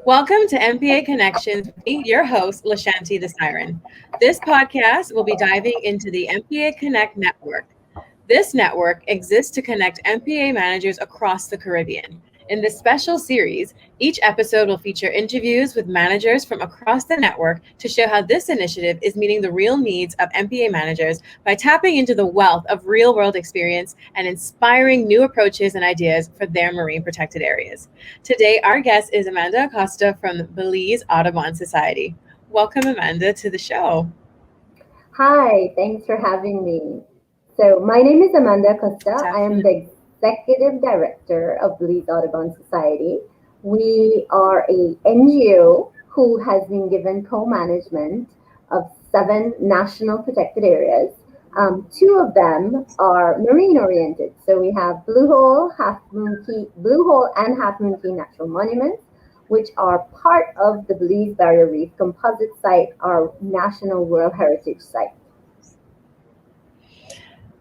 Welcome to MPA Connections with me, your host, Lashanti the Siren. This podcast will be diving into the MPA Connect network. This network exists to connect MPA managers across the Caribbean. In this special series, each episode will feature interviews with managers from across the network to show how this initiative is meeting the real needs of MPA managers by tapping into the wealth of real-world experience and inspiring new approaches and ideas for their marine protected areas. Today, our guest is Amanda Acosta from the Belize Audubon Society. Welcome, Amanda, to the show. Hi, thanks for having me. So my name is Amanda Acosta. I am the Executive Director of Belize Audubon Society. We are a NGO who has been given co-management of 7 national protected areas. 2 of them are marine oriented. So we have Blue Hole and Half Moonkey Natural Monuments, which are part of the Belize Barrier Reef Composite Site, our National World Heritage Site.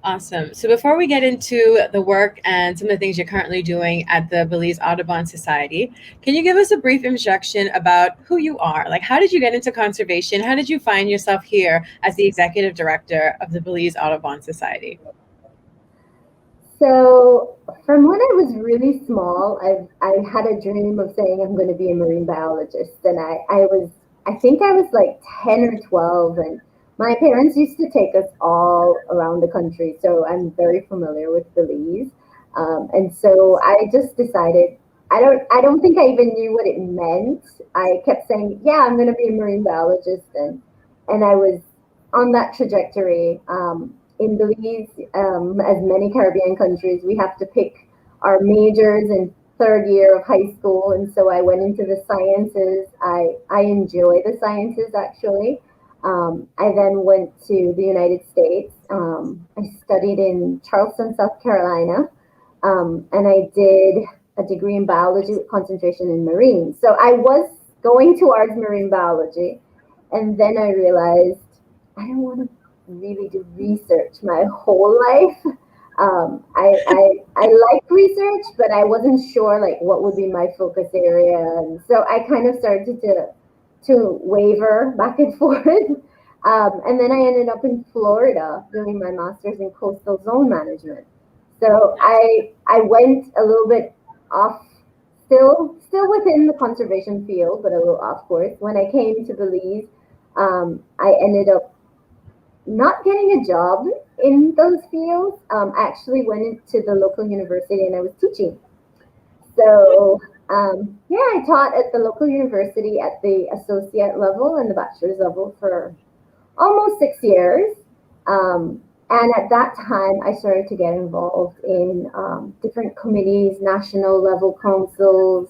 Awesome. So before we get into the work and some of the things you're currently doing at the Belize Audubon Society, can you give us a brief introduction about who you are? Like, how did you get into conservation? How did you find yourself here as the Executive Director of the Belize Audubon Society? So from when I was really small, I had a dream of saying I'm going to be a marine biologist. And I think I was like 10 or 12, and my parents used to take us all around the country, so I'm very familiar with Belize. And so I just decided, I don't think I even knew what it meant. I kept saying, yeah, I'm going to be a marine biologist. And I was on that trajectory. In Belize, as many Caribbean countries, we have to pick our majors in 3rd year of high school. And so I went into the sciences. I enjoy the sciences, actually. I then went to the United States. I studied in Charleston, South Carolina, and I did a degree in biology with concentration in marine. So I was going towards marine biology, and then I realized I don't want to really do research my whole life. I like research, but I wasn't sure like what would be my focus area, and so I kind of started to waver back and forth. And then I ended up in Florida doing my master's in coastal zone management. So I went a little bit off, still within the conservation field, but a little off course. When I came to Belize, I ended up not getting a job in those fields. I actually went into the local university and I was teaching. So I taught at the local university at the associate level and the bachelor's level for almost 6 years. And at that time, I started to get involved in different committees, national level councils,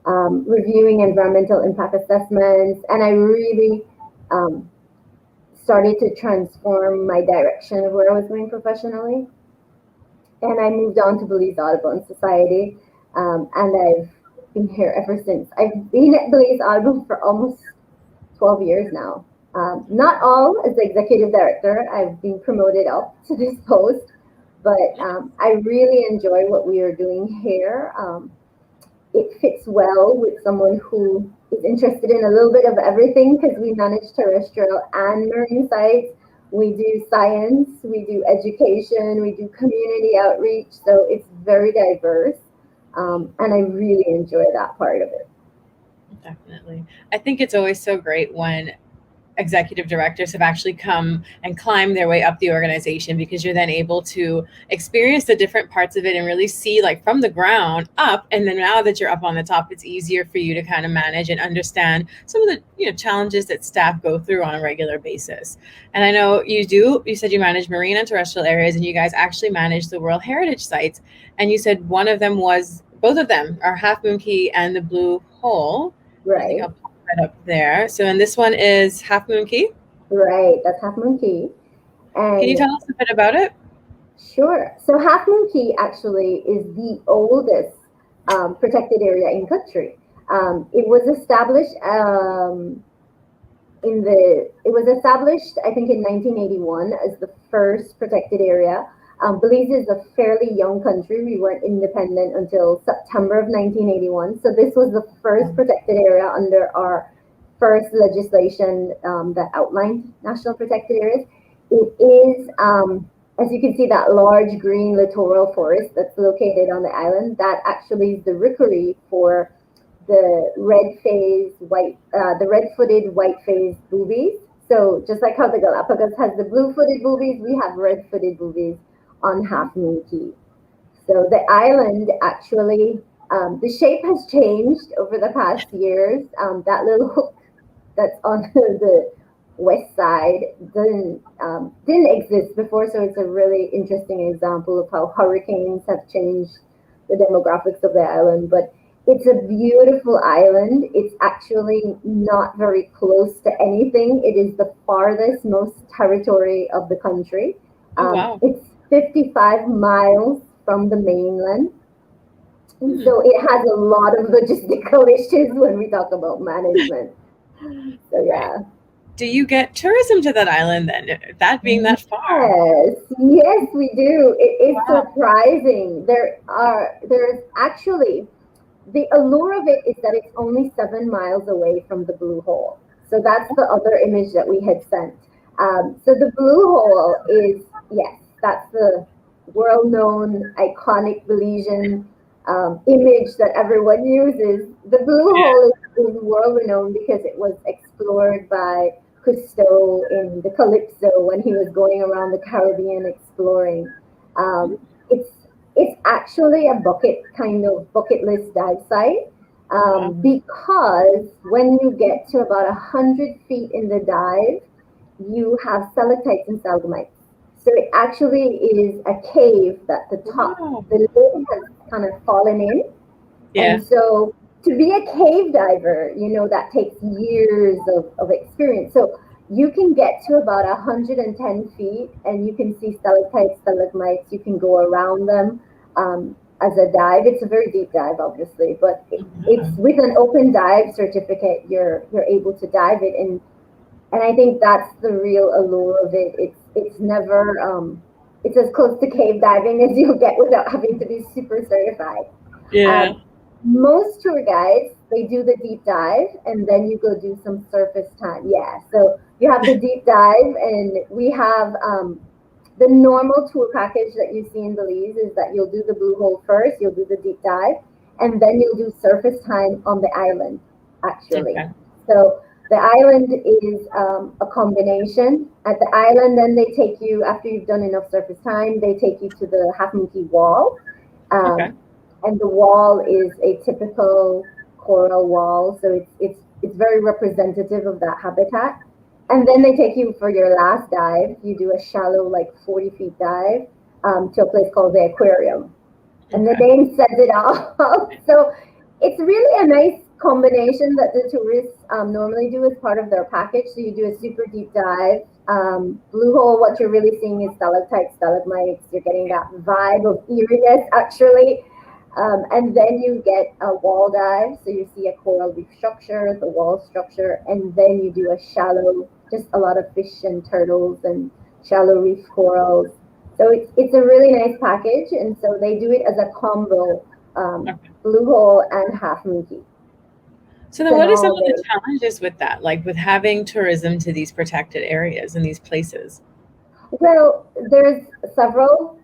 reviewing environmental impact assessments, and I really started to transform my direction of where I was going professionally. And I moved on to Belize Audubon Society, and I've been here ever since. I've been at Belize Audubon for almost 12 years now. Not all as the executive director. I've been promoted up to this post, but I really enjoy what we are doing here. It fits well with someone who is interested in a little bit of everything because we manage terrestrial and marine sites. We do science, we do education, we do community outreach. So it's very diverse. And I really enjoy that part of it. Definitely. I think it's always so great when executive directors have actually come and climbed their way up the organization, because you're then able to experience the different parts of it and really see like from the ground up. And then now that you're up on the top, it's easier for you to kind of manage and understand some of the challenges that staff go through on a regular basis. And I know you said you manage marine and terrestrial areas, and you guys actually manage the World Heritage sites. And you said both of them are Half Moonkey and the Blue Hole. Right. Up there. So, and this one is Half Moonkey? Right, that's Half Moonkey. Can you tell us a bit about it? Sure. So Half Moonkey actually is the oldest protected area in country. It was established I think in 1981 as the first protected area. Belize is a fairly young country. We weren't independent until September of 1981. So this was the first protected area under our first legislation that outlined national protected areas. It is, as you can see, that large green littoral forest that's located on the island. That actually is the rookery for the red-footed white-faced boobies. So just like how the Galapagos has the blue-footed boobies, we have red-footed boobies on Half Moon Key. So the island actually, the shape has changed over the past years. That little hook that's on the west side didn't exist before, so it's a really interesting example of how hurricanes have changed the demographics of the island. But it's a beautiful island. It's actually not very close to anything. It is the farthest most territory of the country. Oh, wow. It's 55 miles from the mainland. And so it has a lot of logistical issues when we talk about management. So yeah. Do you get tourism to that island then, that being that far? Yes, we do. It is surprising. There's actually, the allure of it is that it's only 7 miles away from the Blue Hole. So that's the other image that we had sent. So the Blue Hole is, yes, that's the world-known, iconic Belizean image that everyone uses. The Blue Hole is world-renowned because it was explored by Cousteau in the Calypso when he was going around the Caribbean exploring. It's actually a bucket list dive site because when you get to about 100 feet in the dive, you have stalactites and stalagmites. So it actually is a cave that the lid has kind of fallen in. Yeah. And so to be a cave diver, that takes years of experience. So you can get to about 110 feet and you can see stalactites, stalagmites. You can go around them as a dive. It's a very deep dive, obviously, but it's with an open dive certificate. You're able to dive it, and I think that's the real allure of it. It's never it's as close to cave diving as you'll get without having to be super certified. Yeah. Most tour guides, they do the deep dive and then you go do some surface time. Yeah, so you have the deep dive, and we have the normal tour package that you see in Belize is that you'll do the Blue Hole first, you'll do the deep dive, and then you'll do surface time on the island, actually. Okay. So the island is a combination. At the island, then they take you, after you've done enough surface time, they take you to the Half Moon Key wall. And the wall is a typical coral wall, so it's very representative of that habitat. And then they take you for your last dive. You do a shallow, like 40 feet dive to a place called the aquarium. And the name says it all. So it's really a nice combination that the tourists normally do as part of their package. So you do a super deep dive. Blue Hole, what you're really seeing is stalactites, stalagmites. You're getting that vibe of eeriness, actually. And then you get a wall dive, so you see a coral reef structure, the wall structure, and then you do a shallow, just a lot of fish and turtles and shallow reef corals. So it's a really nice package, and so they do it as a combo, Blue Hole and Half Moon Key. So then what are some of the challenges with that, like with having tourism to these protected areas and these places? Well, there's several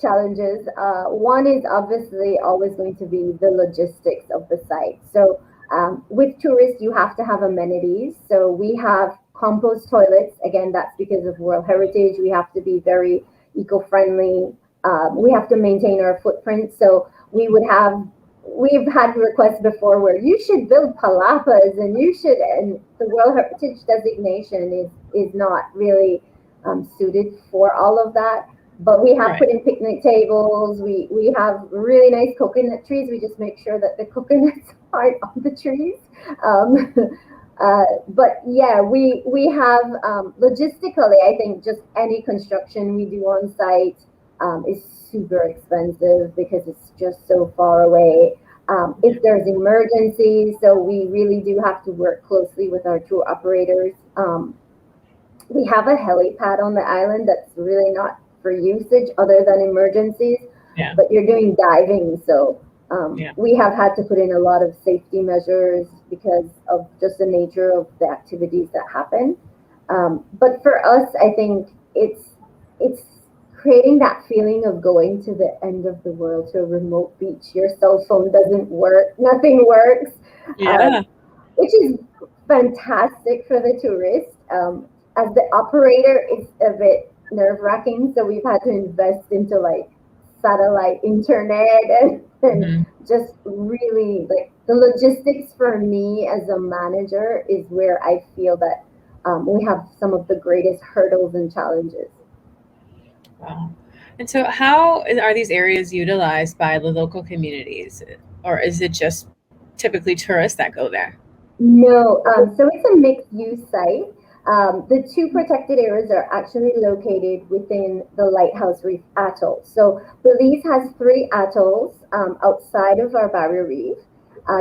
challenges. One is obviously always going to be the logistics of the site. So with tourists, you have to have amenities. So we have compost toilets. Again, that's because of World Heritage. We have to be very eco-friendly. We have to maintain our footprint. So we've had requests before where you should build palapas and the World Heritage designation is not really suited for all of that, but we have put in picnic tables. We have really nice coconut trees. We just make sure that the coconuts aren't on the trees. But yeah, we have logistically, I think just any construction we do on site is super expensive because it's just so far away. If there's emergencies, so we really do have to work closely with our tour operators. We have a helipad on the island that's really not for usage other than emergencies. Yeah. But you're doing diving, so Yeah. we have had to put in a lot of safety measures because of just the nature of the activities that happen. But for us, I think it's creating that feeling of going to the end of the world, to a remote beach. Your cell phone doesn't work, nothing works, Yeah. which is fantastic for the tourist. As the operator, it's a bit nerve wracking, so we've had to invest into like satellite internet and Mhm. just really like the logistics for me as a manager is where I feel that we have some of the greatest hurdles and challenges. Wow. And so, how are these areas utilized by the local communities, or is it just typically tourists that go there? No, so it's a mixed use site. The two protected areas are actually located within the Lighthouse Reef Atoll. So Belize has three atolls outside of our barrier reef.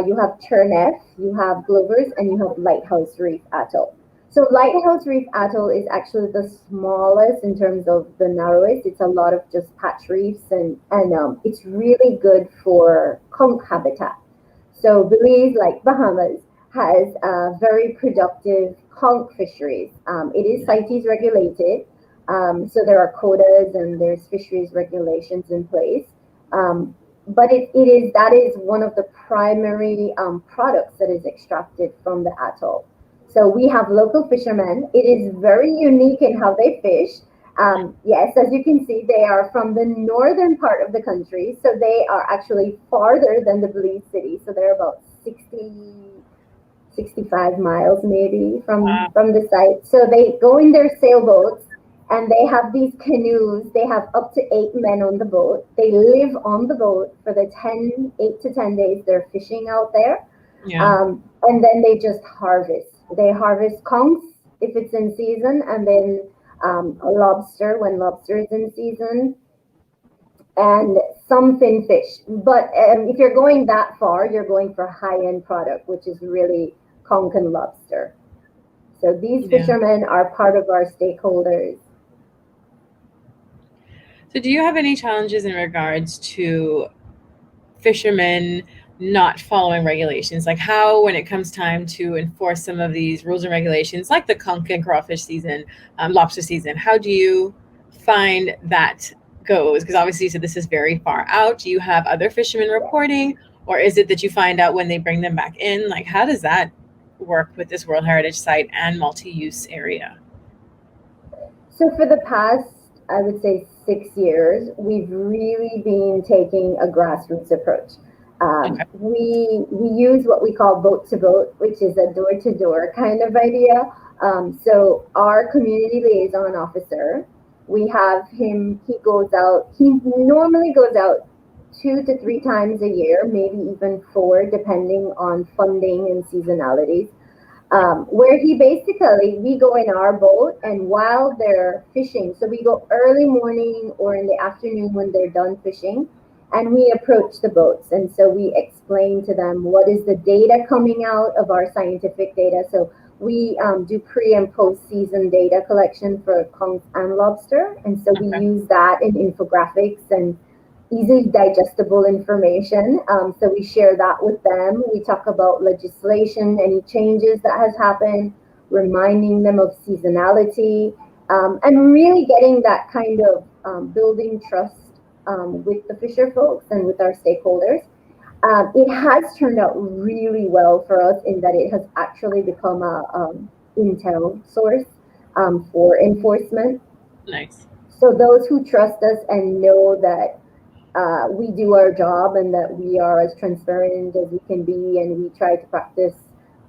You have Turnef, you have Glovers, and you have Lighthouse Reef Atoll. So Lighthouse Reef Atoll is actually the smallest in terms of the narrowest. It's a lot of just patch reefs, and it's really good for conch habitat. So Belize, like Bahamas, has very productive conch fisheries. It is CITES regulated, so there are quotas and there's fisheries regulations in place. But it is that is one of the primary products that is extracted from the atoll. So we have local fishermen. It is very unique in how they fish. Yes, as you can see, they are from the northern part of the country, so they are actually farther than the Belize city. So they're about 65 miles maybe Wow. from the site. So they go in their sailboats and they have these canoes. They have up to 8 men on the boat. They live on the boat for the 8 to 10 days they're fishing out there. Yeah. And then they just harvest. They harvest conchs if it's in season, and then a lobster when lobster is in season, and some fin fish. But if you're going that far, you're going for high end product, which is really conch and lobster. So these Yeah. fishermen are part of our stakeholders. So, do you have any challenges in regards to fishermen not following regulations? Like, how, when it comes time to enforce some of these rules and regulations, like the conch and crawfish season, lobster season, how do you find that goes? Because obviously, you said this is very far out. Do you have other fishermen reporting, or is it that you find out when they bring them back in? Like, how does that work with this World Heritage Site and multi-use area? So for the past, I would say 6 years, we've really been taking a grassroots approach. Okay. We use what we call boat to boat, which is a door to door kind of idea. So our community liaison officer, we have him. He goes out. He normally goes out 2 to 3 times a year, maybe even four, depending on funding and seasonalities, where he basically, we go in our boat and while they're fishing, so we go early morning or in the afternoon when they're done fishing, and we approach the boats. And so we explain to them what is the data coming out of our scientific data. So we do pre and post season data collection for conch and lobster. And so we Okay. use that in infographics and easily digestible information. So we share that with them. We talk about legislation, any changes that has happened, reminding them of seasonality, and really getting that kind of building trust with the fisher folks and with our stakeholders. It has turned out really well for us in that it has actually become a intel source for enforcement. Nice. So those who trust us and know that we do our job and that we are as transparent as we can be and we try to practice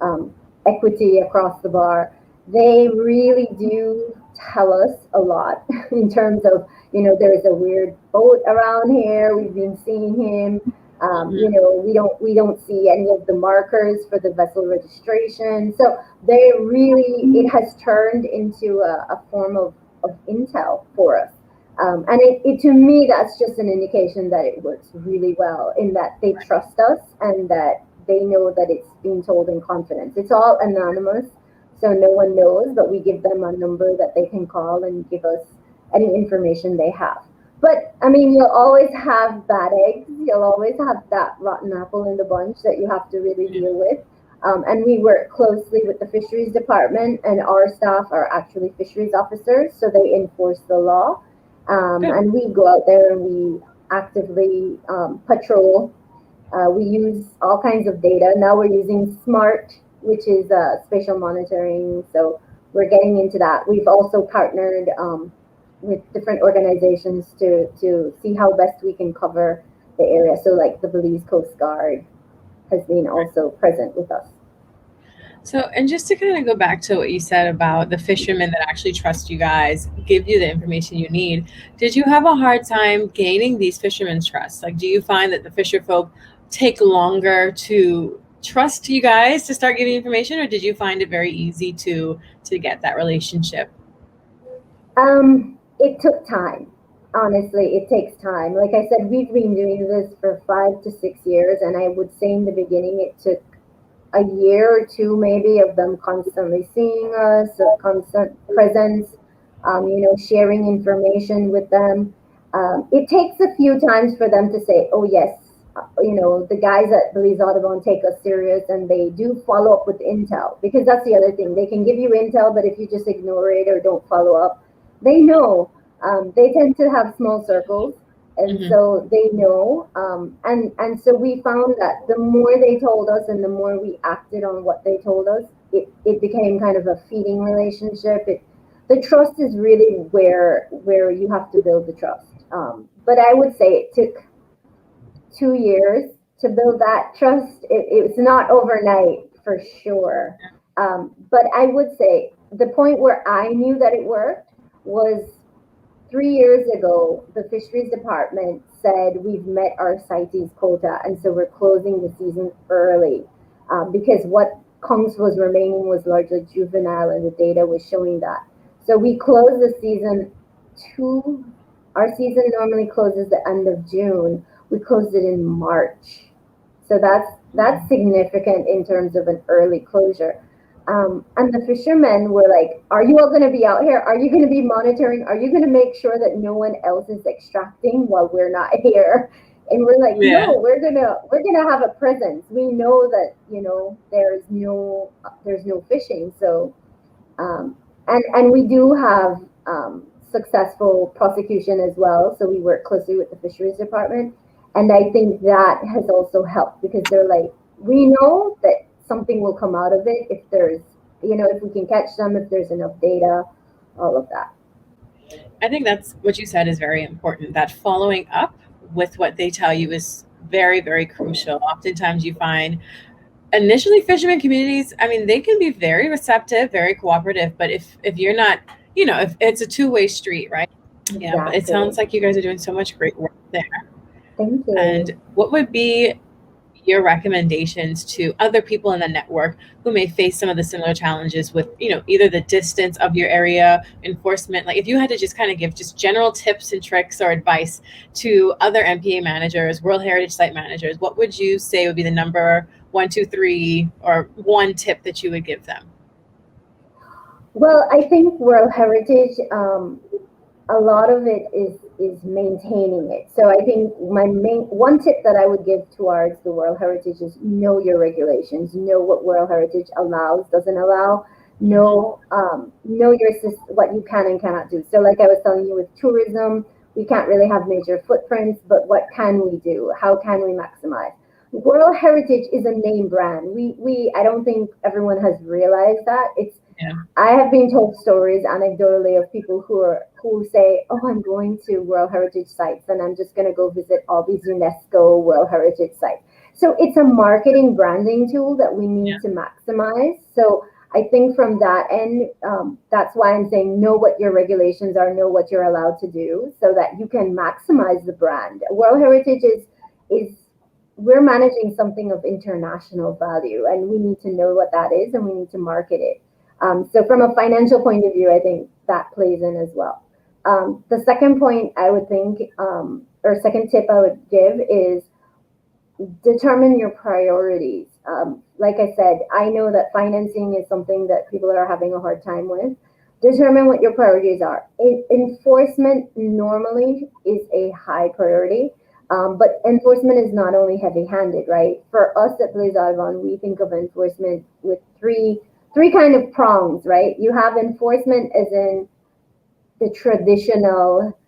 um, equity across the bar, they really do tell us a lot in terms of, there's a weird boat around here, we've been seeing him. Mhm. We don't see any of the markers for the vessel registration. So it has turned into a form of intel for us. And to me, that's just an indication that it works really well in that they trust us and that they know that it's being told in confidence. It's all anonymous, so no one knows, but we give them a number that they can call and give us any information they have. But I mean, you'll always have bad eggs. You'll always have that rotten apple in the bunch that you have to really deal with. And we work closely with the fisheries department, and our staff are actually fisheries officers, so they enforce the law. And we go out there and we actively patrol. We use all kinds of data. Now we're using SMART, which is spatial monitoring. So we're getting into that. We've also partnered with different organizations to see how best we can cover the area. So like the Belize Coast Guard has been also present with us. So, and just to kind of go back to what you said about the fishermen that actually trust you guys, give you the information you need, did you have a hard time gaining these fishermen's trust? Like, do you find that the fisher folk take longer to trust you guys to start giving information, or did you find it very easy to get that relationship? It took time. Honestly, it takes time. Like I said, we've been doing this for 5 to 6 years, and I would say in the beginning it took a year or two maybe of them constantly seeing us, a constant presence, sharing information with them. It takes a few times for them to say, oh yes, the guys at Belize Audubon take us serious, and they do follow up with intel, because that's the other thing. They can give you intel, but if you just ignore it or don't follow up, they know. They tend to have small circles, and so they know. And so we found that the more they told us and the more we acted on what they told us, it became kind of a feeding relationship. The trust is really where you have to build the trust. But I would say it took 2 years to build that trust. It's not overnight for sure. But I would say the point where I knew that it worked was 3 years ago. The fisheries department said we've met our CITES quota, and so we're closing the season early, because what conchs was remaining was largely juvenile, and the data was showing that. So we closed the season our season normally closes the end of June. We closed it in March. So that's significant in terms of an early closure. And the fishermen were like, are you all going to be out here? Are you going to be monitoring? Are you going to make sure that no one else is extracting while we're not here? And we're like, no, we're gonna have a presence. We know that there's no fishing. So and we do have successful prosecution as well. So we work closely with the fisheries department, and I think that has also helped, because they're like, we know that something will come out of it if there's, if we can catch them, if there's enough data, all of that. I think that's what you said is very important. That following up with what they tell you is very, very crucial. Oftentimes you find initially fishermen communities, I mean, they can be very receptive, very cooperative, but if you're not, if it's a two-way street, right? Exactly. Yeah, but it sounds like you guys are doing so much great work there. Thank you. And what would be your recommendations to other people in the network who may face some of the similar challenges with, either the distance of your area, enforcement? Like if you had to just kind of give just general tips and tricks or advice to other MPA managers, World Heritage Site managers, what would you say would be the number 1, 2, 3, or one tip that you would give them? Well, I think World Heritage, a lot of it is maintaining it. So I think one tip that I would give towards the World Heritage is know your regulations, know what World Heritage allows, doesn't allow, know what you can and cannot do. So like I was telling you with tourism, we can't really have major footprints, but what can we do? How can we maximize? World Heritage is a name brand. I don't think everyone has realized that. I have been told stories anecdotally of people who say, oh, I'm going to World Heritage sites and I'm just going to go visit all these UNESCO World Heritage sites. So it's a marketing branding tool that we need to maximize. So I think from that end, that's why I'm saying know what your regulations are, know what you're allowed to do, so that you can maximize the brand. World Heritage is we're managing something of international value, and we need to know what that is, and we need to market it. So from a financial point of view, I think that plays in as well. The second point I would think, or second tip I would give is determine your priorities. Like I said, I know that financing is something that people are having a hard time with. determine what your priorities are. Enforcement normally is a high priority, but enforcement is not only heavy-handed, right? For us at Belize Audubon, we think of enforcement with three kind of prongs, right? You have enforcement as in the traditional,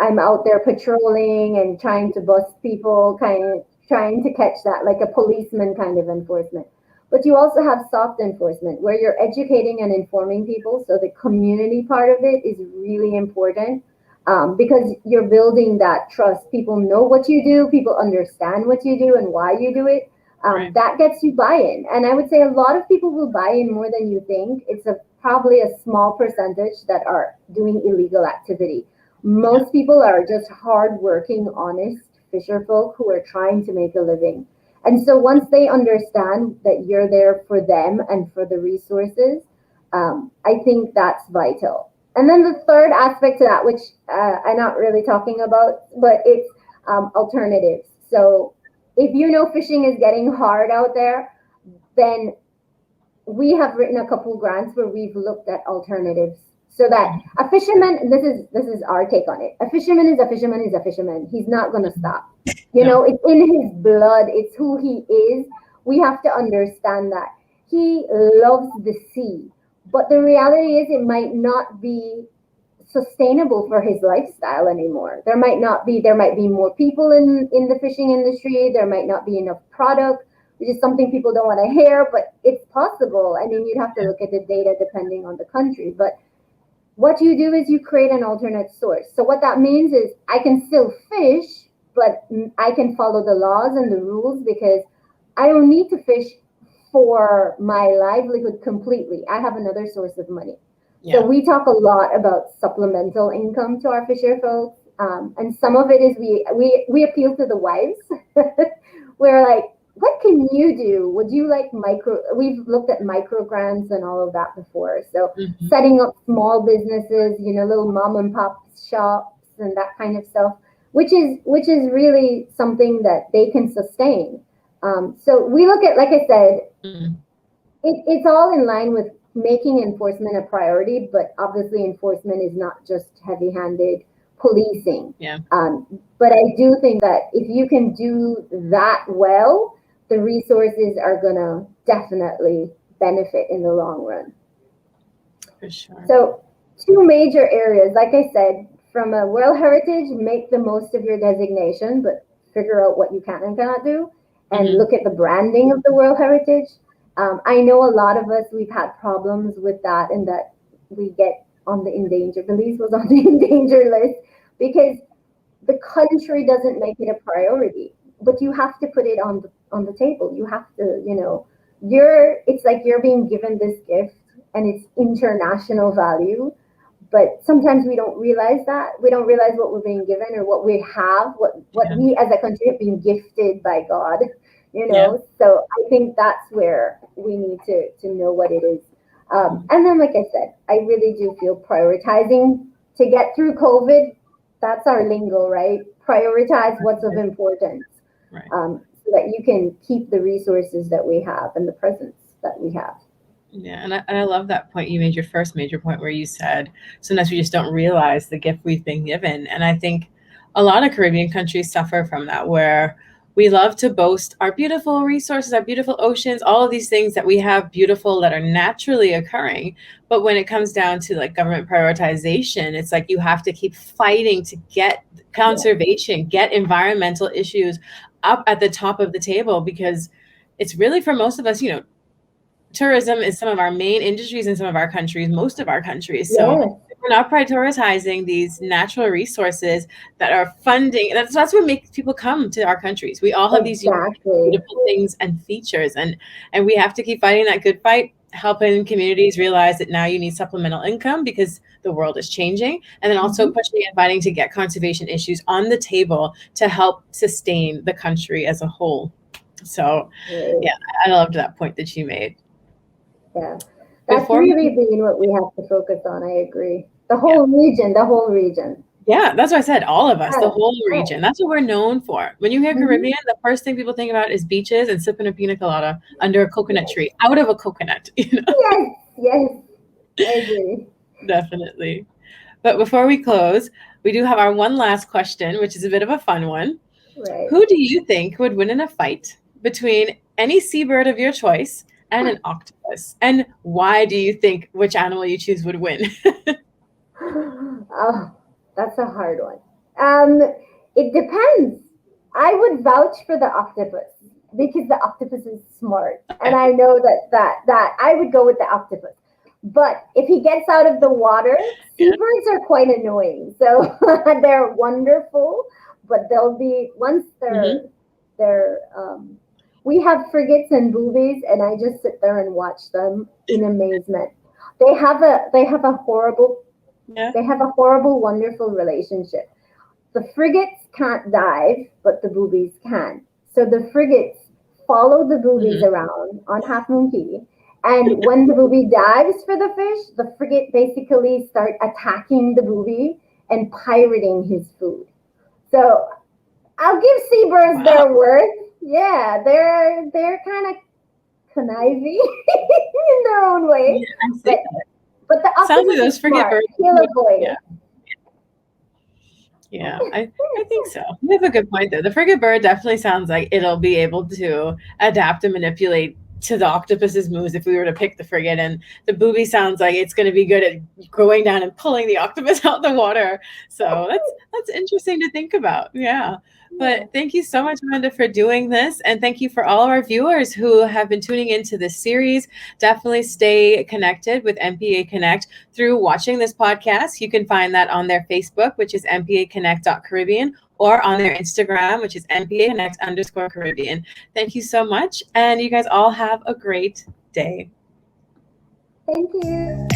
I'm out there patrolling and trying to bust people, kind of trying to catch that, like a policeman kind of enforcement. But you also have soft enforcement where you're educating and informing people. So the community part of it is really important, because you're building that trust. People know what you do, people understand what you do and why you do it. Right. That gets you buy-in. And I would say a lot of people will buy in more than you think. It's probably a small percentage that are doing illegal activity. Most people are just hardworking, honest fisher folk who are trying to make a living. And so once they understand that you're there for them and for the resources, I think that's vital. And then the third aspect to that, which I'm not really talking about, but it's alternatives. So if fishing is getting hard out there, then we have written a couple grants where we've looked at alternatives so that a fisherman, this is our take on it. A fisherman is a fisherman is a fisherman. He's not going to stop. It's in his blood. It's who he is. We have to understand that he loves the sea, but the reality is it might not be sustainable for his lifestyle anymore. There might be more people in the fishing industry. There might not be enough product, which is something people don't want to hear, but it's possible. I mean, you'd have to look at the data depending on the country, but what you do is you create an alternate source. So what that means is I can still fish, but I can follow the laws and the rules because I don't need to fish for my livelihood completely. I have another source of money. Yeah. So we talk a lot about supplemental income to our fisher folks. And some of it is we appeal to the wives. We're like, what can you do? Would you like we've looked at micro grants and all of that before. So setting up small businesses, little mom and pop shops and that kind of stuff, which is really something that they can sustain. So we look at, like I said, it's all in line with making enforcement a priority, but obviously enforcement is not just heavy-handed policing. Yeah. But I do think that if you can do that well, the resources are going to definitely benefit in the long run. For sure. So 2 major areas, like I said, from a World Heritage, make the most of your designation, but figure out what you can and cannot do, and look at the branding of the World Heritage. I know a lot of us, we've had problems with that, and that we get on the endangered. Belize was on the endangered list because the country doesn't make it a priority. But you have to put it on the table. You have to, it's like you're being given this gift and it's international value. But sometimes we don't realize that. We don't realize what we're being given or what we have, what we as a country have been gifted by God, Yeah. So I think that's where we need to know what it is. And then, like I said, I really do feel prioritizing to get through COVID. That's our lingo, right? Prioritize what's of importance. Right. So that you can keep the resources that we have and the presence that we have. Yeah, and I love that point you made, your first major point where you said sometimes we just don't realize the gift we've been given. And I think a lot of Caribbean countries suffer from that, where we love to boast our beautiful resources, our beautiful oceans, all of these things that we have beautiful that are naturally occurring. But when it comes down to like government prioritization, it's like you have to keep fighting to get conservation, get environmental issues up at the top of the table, because it's really, for most of us, tourism is some of our main industries in some of our countries, most of our countries. So if we're not prioritizing these natural resources that are funding, that's what makes people come to our countries. We all have these beautiful things and features, and we have to keep fighting that good fight, helping communities realize that now you need supplemental income because the world is changing, and then also pushing and fighting to get conservation issues on the table to help sustain the country as a whole. So yeah, I loved that point that you made. Yeah, that's really being what we have to focus on. I agree. The whole region. Yeah, that's what I said. All of us, the whole region. That's what we're known for. When you hear Caribbean, the first thing people think about is beaches and sipping a pina colada under a coconut tree, out of a coconut. Yes, I agree. Definitely. But before we close, we do have our one last question, which is a bit of a fun one. Right. Who do you think would win in a fight between any seabird of your choice and an octopus? And why do you think which animal you choose would win? Oh, that's a hard one. It depends. I would vouch for the octopus because the octopus is smart, and I know that I would go with the octopus. But if he gets out of the water, seabirds are quite annoying. So they're wonderful, but they'll be once they're we have frigates and boobies, and I just sit there and watch them in amazement. They have a horrible wonderful relationship. The frigates can't dive, but the boobies can. So the frigates follow the boobies around on Half Moon Key. And when the booby dives for the fish, the frigate basically start attacking the booby and pirating his food. So I'll give seabirds their worth. Yeah, they're kind of conniving in their own way. Yeah, but the sounds like those frigate birds. He'll avoid it. Yeah, I think so. You have a good point there. The frigate bird definitely sounds like it'll be able to adapt and manipulate to the octopus's moves if we were to pick the frigate. And the booby sounds like it's going to be good at going down and pulling the octopus out the water. So that's interesting to think about. Yeah. But thank you so much, Amanda, for doing this. And thank you for all of our viewers who have been tuning into this series. Definitely stay connected with MPA Connect through watching this podcast. You can find that on their Facebook, which is MPAConnect.Caribbean, or on their Instagram, which is MPAConnect_Caribbean. Thank you so much. And you guys all have a great day. Thank you.